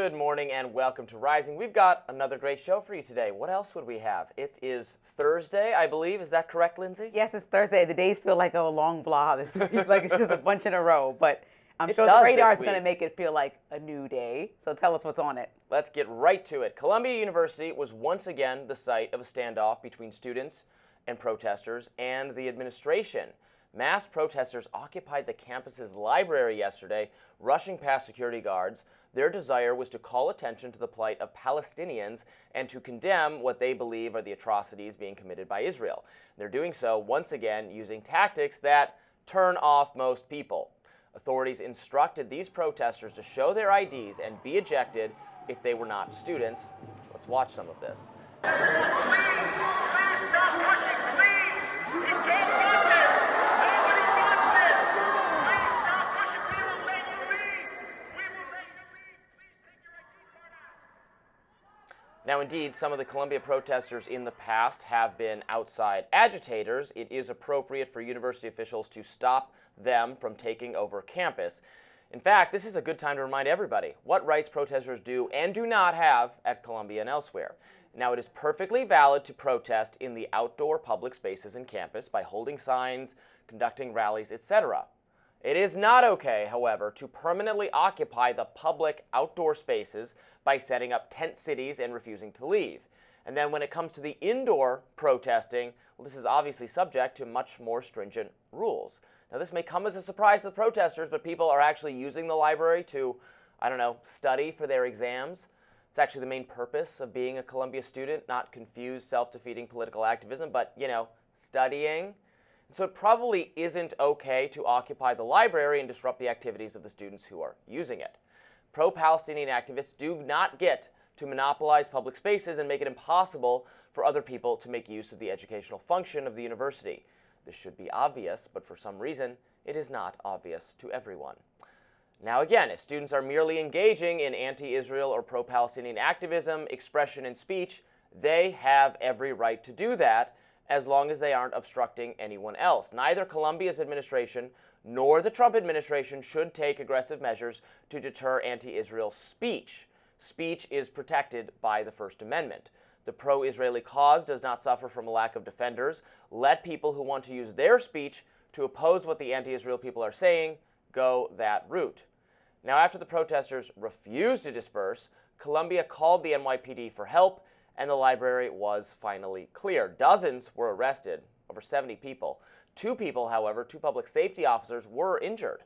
Good morning and welcome to Rising. We've got another great show for you today. What else would we have? It is Thursday, I believe. Is that correct, Lindsay? Yes, it's Thursday. The days feel like a long blah this week, like it's just a bunch in a row. But I'm sure the radar is going to make it feel like a new day. So tell us what's on it. Let's get right to it. Columbia University was once again the site of a standoff between students and protesters and the administration. Mass protesters occupied the campus's library yesterday, rushing past security guards. Their desire was to call attention to the plight of Palestinians and to condemn what they believe are the atrocities being committed by Israel. They're doing so, once again, using tactics that turn off most people. Authorities instructed these protesters to show their IDs and be ejected if they were not students. Let's watch some of this. Please stop pushing, please! You don't want this! Nobody wants this! Please stop pushing, we will let you leave! We will let you leave! Please take your ID card out! Now, indeed, some of the Columbia protesters in the past have been outside agitators. It is appropriate for university officials to stop them from taking over campus. In fact, this is a good time to remind everybody what rights protesters do and do not have at Columbia and elsewhere. Now, it is perfectly valid to protest in the outdoor public spaces in campus by holding signs, conducting rallies, etc. It is not okay, however, to permanently occupy the public outdoor spaces by setting up tent cities and refusing to leave. And then when it comes to the indoor protesting, well, this is obviously subject to much more stringent rules. Now, this may come as a surprise to the protesters, but people are actually using the library to, study for their exams. It's actually the main purpose of being a Columbia student, not confuse self-defeating political activism, but, studying. So it probably isn't okay to occupy the library and disrupt the activities of the students who are using it. Pro-Palestinian activists do not get to monopolize public spaces and make it impossible for other people to make use of the educational function of the university. This should be obvious, but for some reason, it is not obvious to everyone. Now again, if students are merely engaging in anti-Israel or pro-Palestinian activism, expression, and speech, they have every right to do that, as long as they aren't obstructing anyone else. Neither Columbia's administration nor the Trump administration should take aggressive measures to deter anti-Israel speech. Speech is protected by the First Amendment. The pro-Israeli cause does not suffer from a lack of defenders. Let people who want to use their speech to oppose what the anti-Israel people are saying go that route. Now, after the protesters refused to disperse, Columbia called the NYPD for help, and the library was finally cleared. Dozens were arrested, over 70 people. Two public safety officers were injured.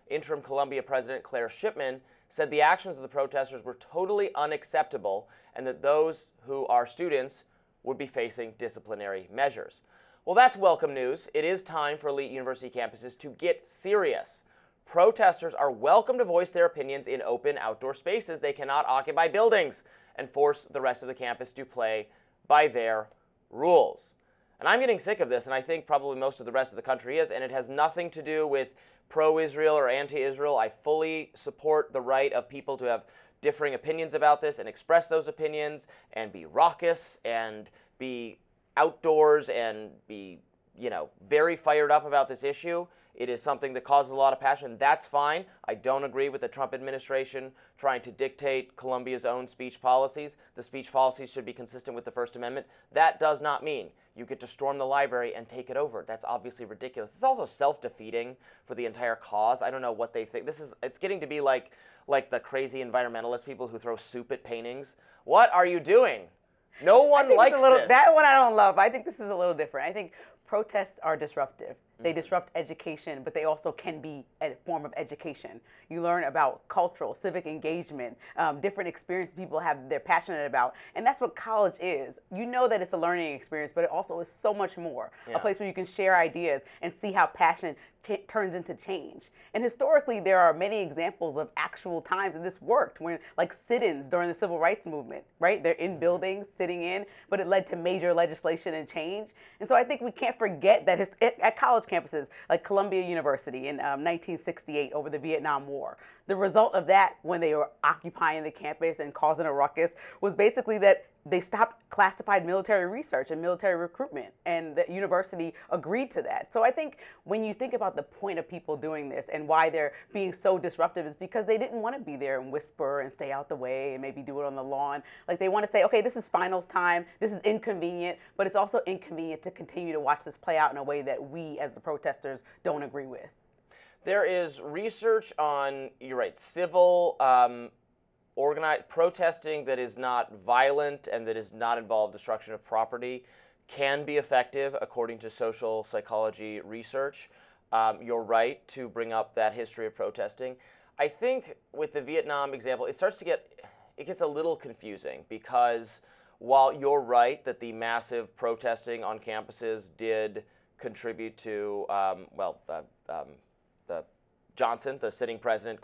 Interim Columbia President Claire Shipman said the actions of the protesters were totally unacceptable and that those who are students would be facing disciplinary measures. Well, that's welcome news. It is time for elite university campuses to get serious. Protesters are welcome to voice their opinions in open outdoor spaces. They cannot occupy buildings and force the rest of the campus to play by their rules. And I'm getting sick of this, and I think probably most of the rest of the country is, and it has nothing to do with pro-Israel or anti-Israel. I fully support the right of people to have differing opinions about this and express those opinions and be raucous and be outdoors and be, very fired up about this issue. It is something that causes a lot of passion. That's fine. I don't agree with the Trump administration trying to dictate Columbia's own speech policies. The speech policies should be consistent with the First Amendment. That does not mean you get to storm the library and take it over. That's obviously ridiculous. It's also self-defeating for the entire cause. I don't know what they think. It's getting to be like the crazy environmentalist people who throw soup at paintings. What are you doing? No one likes this. That one I don't love. I think this is a little different. I think protests are disruptive. They disrupt education, but they also can be a form of education. You learn about cultural, civic engagement, different experiences people have, they're passionate about. And that's what college is. You know that it's a learning experience, but it also is so much more. A place where you can share ideas and see how passion turns into change. And historically, there are many examples of actual times that this worked, when like sit-ins during the civil rights movement, right? They're in buildings, sitting in, but it led to major legislation and change. And so I think we can't forget that at college campuses like Columbia University in 1968 over the Vietnam War, the result of that, when they were occupying the campus and causing a ruckus, was basically that they stopped classified military research and military recruitment, and the university agreed to that. So I think when you think about the point of people doing this and why they're being so disruptive, is because they didn't want to be there and whisper and stay out the way and maybe do it on the lawn. Like, they want to say, okay, this is finals time, this is inconvenient, but it's also inconvenient to continue to watch this play out in a way that we as the protesters don't agree with. There is research on, you're right, civil organized protesting that is not violent and that is not involved destruction of property can be effective according to social psychology research. You're right to bring up that history of protesting. I think with the Vietnam example, it gets a little confusing, because while you're right that the massive protesting on campuses did contribute to, the Johnson, the sitting president,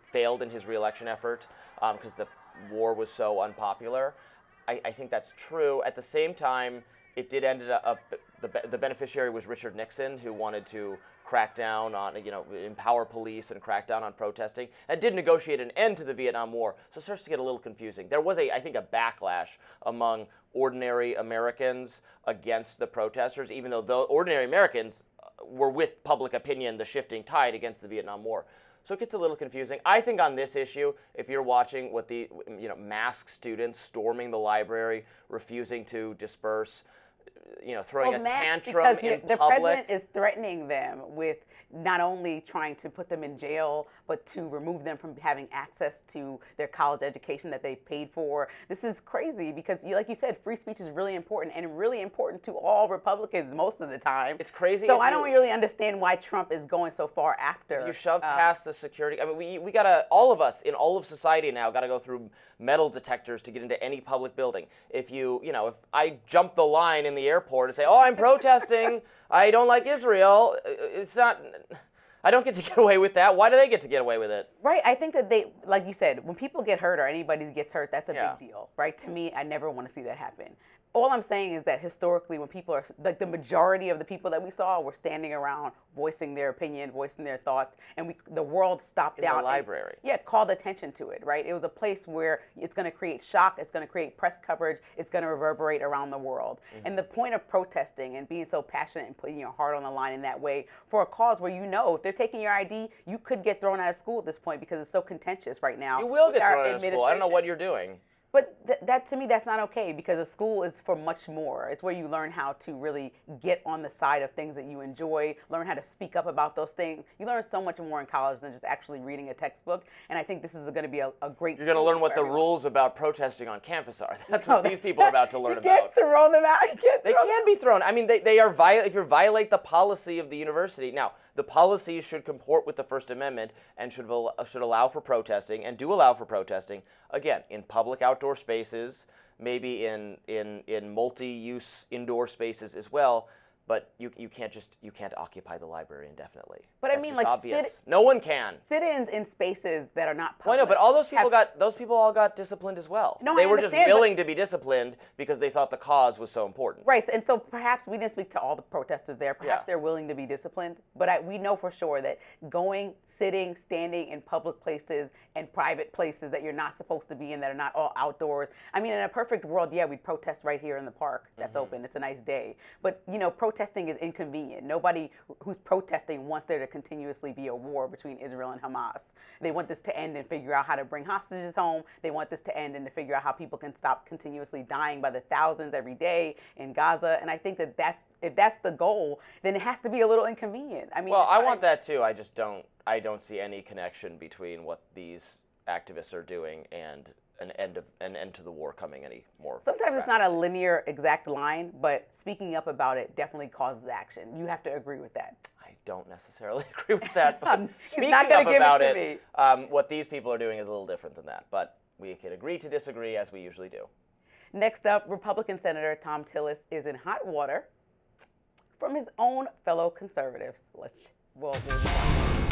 failed in his reelection effort because the war was so unpopular. I think that's true. At the same time, it did end up, the beneficiary was Richard Nixon, who wanted to crack down on, empower police and crack down on protesting, and did negotiate an end to the Vietnam War. So it starts to get a little confusing. There was, I think, a backlash among ordinary Americans against the protesters, even though ordinary Americans were with public opinion, the shifting tide against the Vietnam War. So it gets a little confusing. I think on this issue, if you're watching what the masked students storming the library, refusing to disperse, throwing a tantrum in the public. president is threatening them with not only trying to put them in jail, but to remove them from having access to their college education that they paid for. This is crazy because, like you said, free speech is really important, and really important to all Republicans most of the time. It's crazy. So I don't really understand why Trump is going so far after. If you shove past the security, we gotta, all of us in all of society now gotta go through metal detectors to get into any public building. If if I jump the line in the airport and say, oh, I'm protesting, I don't like Israel, it's not, I don't get to get away with that. Why do they get to get away with it? Right. I think that they, like you said, when people get hurt or anybody gets hurt, that's a Yeah. big deal, right? To me, I never want to see that happen. All I'm saying is that historically, when people are, like the majority of the people that we saw were standing around, voicing their opinion, voicing their thoughts, and the world stopped down. In the library. Called attention to it, right? It was a place where it's going to create shock, it's going to create press coverage, it's going to reverberate around the world. Mm-hmm. And the point of protesting and being so passionate and putting your heart on the line in that way for a cause where if they're taking your ID, you could get thrown out of school at this point because it's so contentious right now. You will get thrown out of school. I don't know what you're doing. But that to me, that's not okay, because a school is for much more. It's where you learn how to really get on the side of things that you enjoy, learn how to speak up about those things. You learn so much more in college than just actually reading a textbook. And I think this is going to be a great. You're going to learn what the rules about protesting on campus are. That's what these people are about to learn about. You can't throw them out. They can be thrown. They are if you violate the policy of the university. Now, the policies should comport with the First Amendment and should allow for protesting, and do allow for protesting, again, in public outdoor spaces, maybe in multi-use indoor spaces as well. But you can't occupy the library indefinitely. But That's I mean, just like, obvious. No one can. Sit-ins in spaces that are not public. Well, I know, but all those people all got disciplined as well. No, they I were just understand, willing to be disciplined because they thought the cause was so important. Right, and so perhaps we didn't speak to all the protesters there. Perhaps Yeah. they're willing to be disciplined, but we know for sure that sitting, standing in public places and private places that you're not supposed to be in, that are not all outdoors. I mean, in a perfect world, we'd protest right here in the park. That's open. It's a nice day. But, protesting is inconvenient. Nobody who's protesting wants there to continuously be a war between Israel and Hamas. They want this to end and figure out how to bring hostages home. They want this to end and to figure out how people can stop continuously dying by the thousands every day in Gaza. And I think that if that's the goal, then it has to be a little inconvenient. I mean, well, I want that too. I don't see any connection between what these activists are doing and an end to the war coming any more. Sometimes it's not a linear exact line, but speaking up about it definitely causes action. You have to agree with that. I don't necessarily agree with that, but speaking not gonna up give about it to it, what these people are doing is a little different than that. But we can agree to disagree, as we usually do. Next up, Republican Senator Thom Tillis is in hot water from his own fellow conservatives. We'll move on.